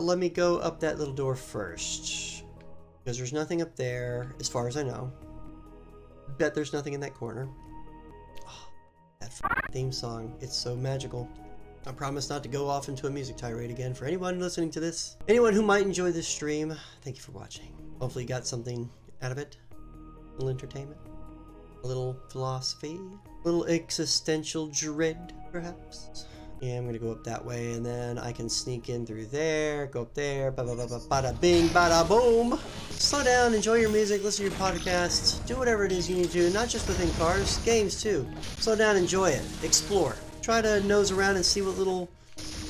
let me go up that little door first. Because there's nothing up there, as far as I know. Bet there's nothing in that corner. Oh, that theme song, it's so magical. I promise not to go off into a music tirade again for anyone listening to this. Anyone who might enjoy this stream, thank you for watching. Hopefully you got something out of it. A little entertainment, a little philosophy, a little existential dread, perhaps. Yeah, I'm gonna go up that way, and then I can sneak in through there, go up there, bada bing, bada boom. Slow down, enjoy your music, listen to your podcasts, do whatever it is you need to do, not just within cars, games too. Slow down, enjoy it, explore. Try to nose around and see what little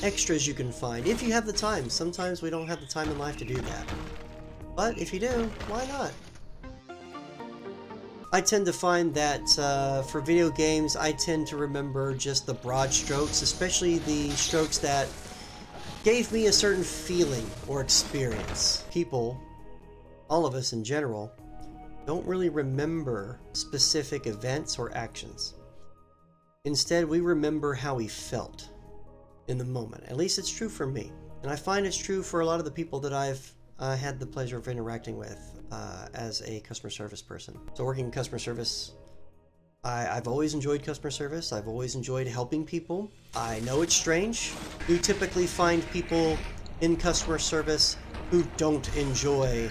extras you can find, if you have the time. Sometimes we don't have the time in life to do that. But if you do, why not? I tend to find that for video games, I tend to remember just the broad strokes, especially the strokes that gave me a certain feeling or experience. People, all of us in general, don't really remember specific events or actions. Instead, we remember how we felt in the moment. At least it's true for me. And I find it's true for a lot of the people that I've had the pleasure of interacting with as a customer service person. So working in customer service, I've always enjoyed customer service. I've always enjoyed helping people. I know it's strange. You typically find people in customer service who don't enjoy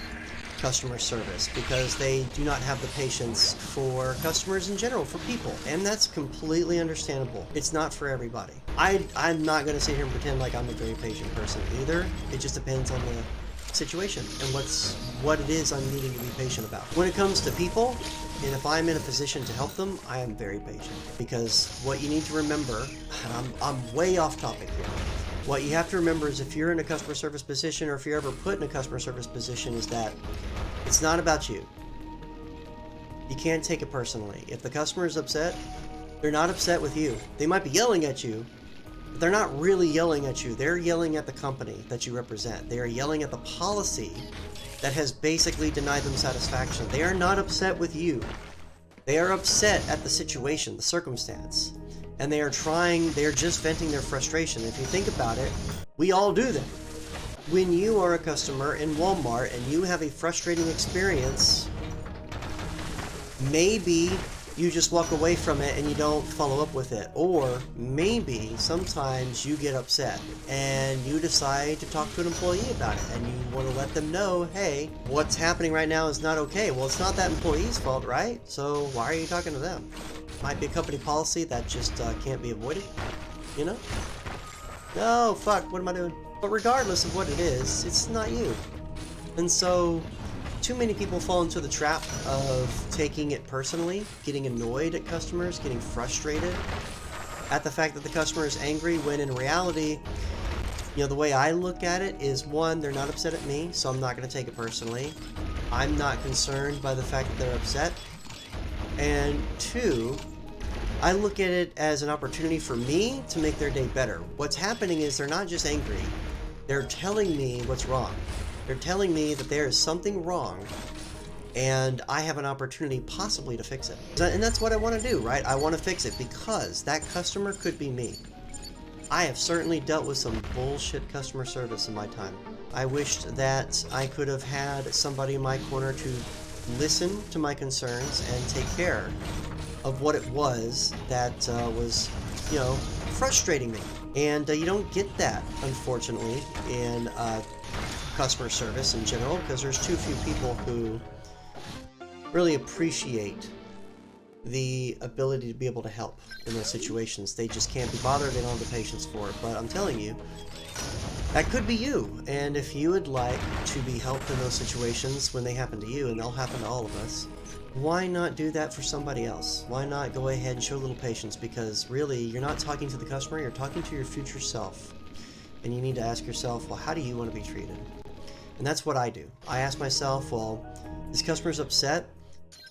customer service because they do not have the patience for customers in general, for people, and that's completely understandable. It's not for everybody. I'm not going to sit here and pretend like I'm a very patient person either. It just depends on the situation and what it is I'm needing to be patient about. When it comes to people, and if I'm in a position to help them, I am very patient, because what you need to remember, and I'm way off topic here, what you have to remember is if you're in a customer service position, or if you're ever put in a customer service position, is that it's not about you. You can't take it personally. If the customer is upset, they're not upset with you. They might be yelling at you, but they're not really yelling at you. They're yelling at the company that you represent. They are yelling at the policy that has basically denied them satisfaction. They are not upset with you. They are upset at the situation, the circumstance. And they're just venting their frustration. If you think about it, we all do that. When you are a customer in Walmart and you have a frustrating experience, maybe you just walk away from it and you don't follow up with it. Or maybe sometimes you get upset and you decide to talk to an employee about it and you want to let them know, hey, what's happening right now is not okay. Well, it's not that employee's fault, right? So why are you talking to them? Might be a company policy that just can't be avoided, you know? No, fuck, what am I doing? But regardless of what it is, it's not you. And so, too many people fall into the trap of taking it personally, getting annoyed at customers, getting frustrated at the fact that the customer is angry, when in reality, you know, the way I look at it is, one, they're not upset at me, so I'm not going to take it personally. I'm not concerned by the fact that they're upset. And two, I look at it as an opportunity for me to make their day better. What's happening is they're not just angry, they're telling me what's wrong. They're telling me that there is something wrong and I have an opportunity possibly to fix it. And that's what I want to do, right? I want to fix it because that customer could be me. I have certainly dealt with some bullshit customer service in my time. I wished that I could have had somebody in my corner to listen to my concerns and take care of what it was that was, you know, frustrating me. And you don't get that, unfortunately, in customer service in general, because there's too few people who really appreciate the ability to be able to help in those situations. They just can't be bothered, they don't have the patience for it. But I'm telling you, that could be you. And if you would like to be helped in those situations when they happen to you, and they'll happen to all of us, why not do that for somebody else? Why not go ahead and show a little patience? Because really, you're not talking to the customer, you're talking to your future self. And you need to ask yourself, well, how do you want to be treated? And that's what I do. I ask myself, well, this customer's upset.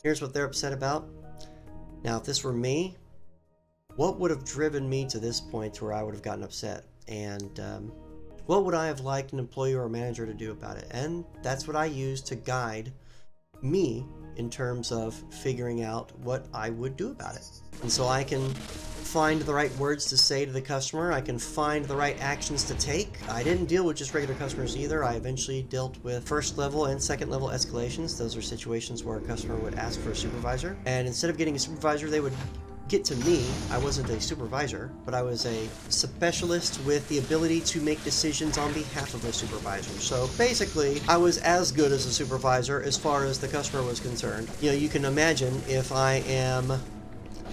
Here's what they're upset about. Now, if this were me, what would have driven me to this point to where I would have gotten upset? And what would I have liked an employee or a manager to do about it? And that's what I use to guide me in terms of figuring out what I would do about it. And so I can find the right words to say to the customer. I can find the right actions to take. I didn't deal with just regular customers either. I eventually dealt with first level and second level escalations. Those are situations where a customer would ask for a supervisor, and instead of getting a supervisor, they would get to me. I wasn't a supervisor, but I was a specialist with the ability to make decisions on behalf of a supervisor. So basically, I was as good as a supervisor as far as the customer was concerned. You know, you can imagine if I am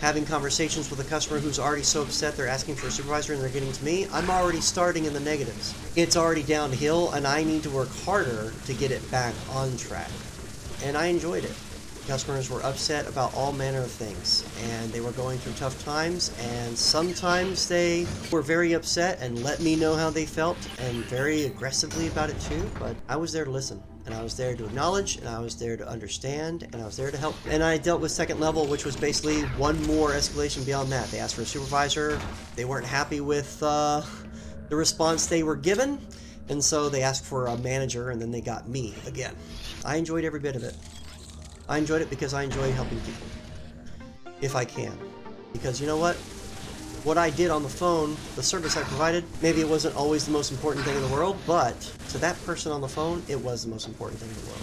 having conversations with a customer who's already so upset they're asking for a supervisor and they're getting to me, I'm already starting in the negatives. It's already downhill, and I need to work harder to get it back on track. And I enjoyed it. Customers were upset about all manner of things, and they were going through tough times, and sometimes they were very upset and let me know how they felt, and very aggressively about it too, but I was there to listen, and I was there to acknowledge, and I was there to understand, and I was there to help. And I dealt with second level, which was basically one more escalation beyond that. They asked for a supervisor, they weren't happy with the response they were given, and so they asked for a manager, and then they got me again. I enjoyed every bit of it. I enjoyed it because I enjoy helping people, if I can. Because you know what? What I did on the phone, the service I provided, maybe it wasn't always the most important thing in the world, but to that person on the phone, it was the most important thing in the world.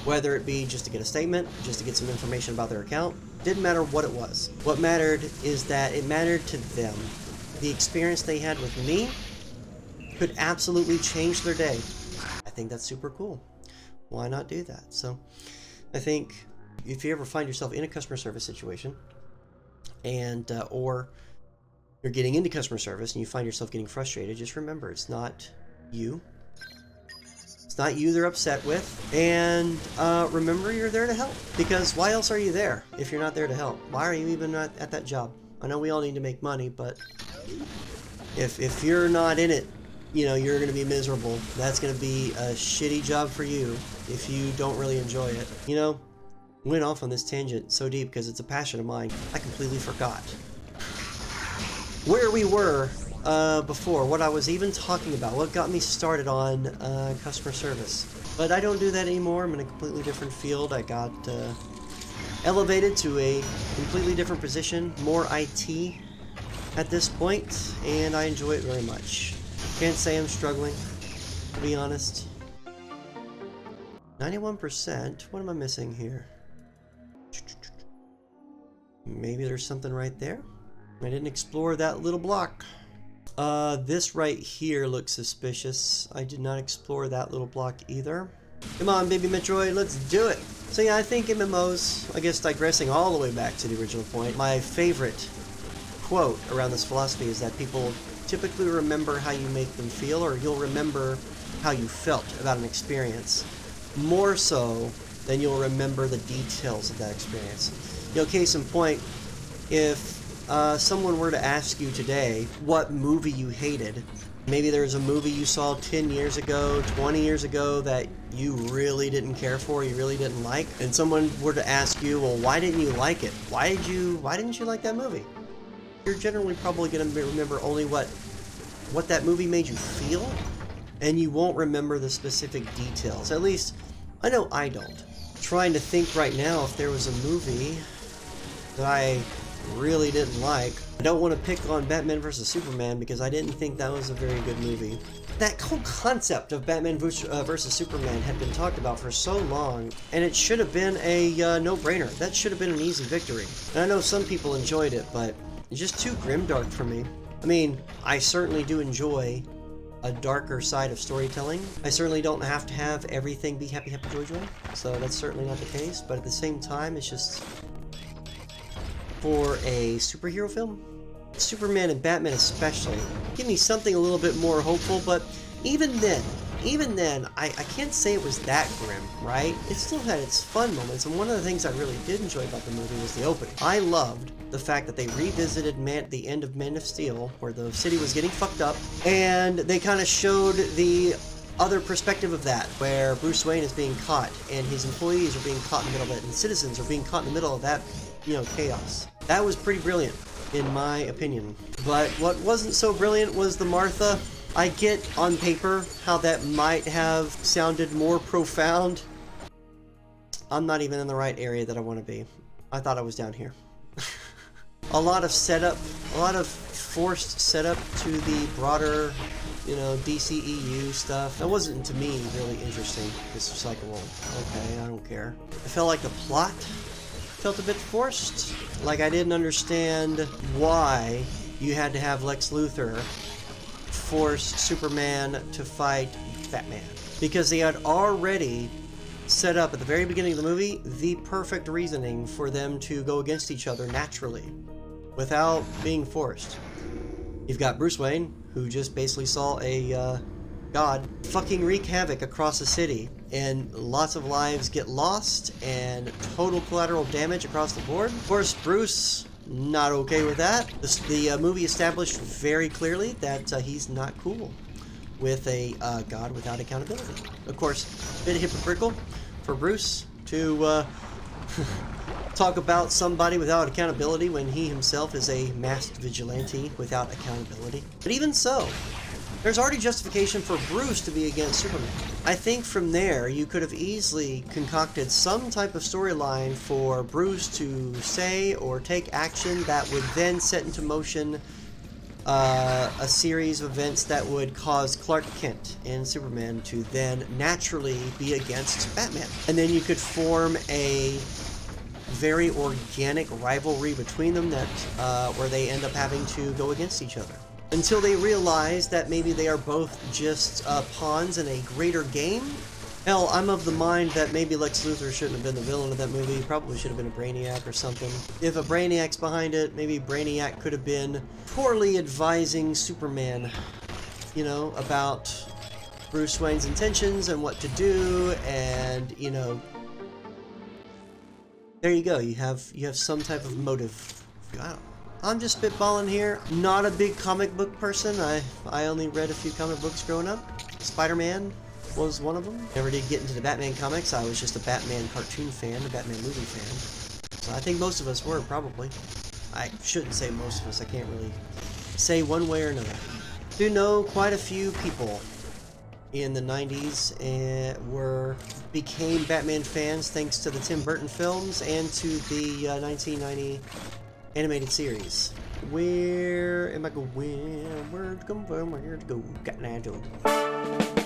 Whether it be just to get a statement, just to get some information about their account, didn't matter what it was. What mattered is that it mattered to them. The experience they had with me could absolutely change their day. I think that's super cool. Why not do that? So I think if you ever find yourself in a customer service situation, and or you're getting into customer service and you find yourself getting frustrated, just remember, it's not you. It's not you they're upset with. And remember, you're there to help. Because why else are you there if you're not there to help? Why are you even at that job? I know we all need to make money, but if you're not in it, you know, you're going to be miserable. That's going to be a shitty job for you if you don't really enjoy it. You know, went off on this tangent so deep because it's a passion of mine. I completely forgot where we were before, what I was even talking about, what got me started on customer service. But I don't do that anymore. I'm in a completely different field. I got elevated to a completely different position, more IT at this point, and I enjoy it very much. Can't say I'm struggling, to be honest. 91%? What am I missing here? Maybe there's something right there? I didn't explore that little block. This right here looks suspicious. I did not explore that little block either. Come on, baby Metroid, let's do it! So yeah, I think MMOs, I guess digressing all the way back to the original point, my favorite quote around this philosophy is that people typically remember how you make them feel, or you'll remember how you felt about an experience more so than you'll remember the details of that experience. You know, case in point, if someone were to ask you today what movie you hated, maybe there's a movie you saw 10 years ago, 20 years ago that you really didn't care for, you really didn't like, and someone were to ask you, well, why didn't you like it? Why didn't you like that movie? You're generally probably going to remember only what that movie made you feel, and you won't remember the specific details. At least, I know I don't. Trying to think right now if there was a movie that I really didn't like. I don't want to pick on Batman vs. Superman because I didn't think that was a very good movie. That whole concept of Batman vs. Superman had been talked about for so long, and it should have been a no-brainer. That should have been an easy victory. And I know some people enjoyed it, but it's just too grimdark for me. I mean, I certainly do enjoy a darker side of storytelling. I certainly don't have to have everything be happy, happy, joy, joy. So that's certainly not the case, but at the same time, it's just for a superhero film, Superman and Batman especially, give me something a little bit more hopeful. But even then, I can't say it was that grim, right? It still had its fun moments, and one of the things I really did enjoy about the movie was the opening. I loved the fact that they revisited the end of Man of Steel, where the city was getting fucked up, and they kind of showed the other perspective of that, where Bruce Wayne is being caught, and his employees are being caught in the middle of it, and citizens are being caught in the middle of that, you know, chaos. That was pretty brilliant, in my opinion. But what wasn't so brilliant was the Martha. I get on paper how that might have sounded more profound, I'm not even in the right area that I want to be. I thought I was down here. A lot of setup, a lot of forced setup to the broader, you know, DCEU stuff. That wasn't, to me, really interesting. It's just like, well, okay, I don't care. It felt like the plot felt a bit forced. Like I didn't understand why you had to have Lex Luthor force Superman to fight Batman. Because they had already set up at the very beginning of the movie the perfect reasoning for them to go against each other naturally, without being forced. You've got Bruce Wayne, who just basically saw a god fucking wreak havoc across the city, and lots of lives get lost, and total collateral damage across the board. Of course, Bruce, not okay with that. The movie established very clearly that he's not cool with a god without accountability. Of course, a bit hypocritical for Bruce to talk about somebody without accountability when he himself is a masked vigilante without accountability. But even so, there's already justification for Bruce to be against Superman. I think from there, you could have easily concocted some type of storyline for Bruce to say or take action that would then set into motion a series of events that would cause Clark Kent and Superman to then naturally be against Batman. And then you could form a very organic rivalry between them that where they end up having to go against each other. Until they realize that maybe they are both just pawns in a greater game. Hell, I'm of the mind that maybe Lex Luthor shouldn't have been the villain of that movie. He probably should have been a Brainiac or something. If a Brainiac's behind it, maybe Brainiac could have been poorly advising Superman, you know, about Bruce Wayne's intentions and what to do, and, you know, there you go. You have some type of motive. I'm just spitballing here. Not a big comic book person. I only read a few comic books growing up. Spider-Man was one of them. Never did get into the Batman comics. I was just a Batman cartoon fan, a Batman movie fan. So I think most of us were, probably. I shouldn't say most of us. I can't really say one way or another. I do know quite a few people in the 90s became Batman fans thanks to the Tim Burton films and to the 1990 animated series. Where am I going? Where to come from? Where to go? Got an agile.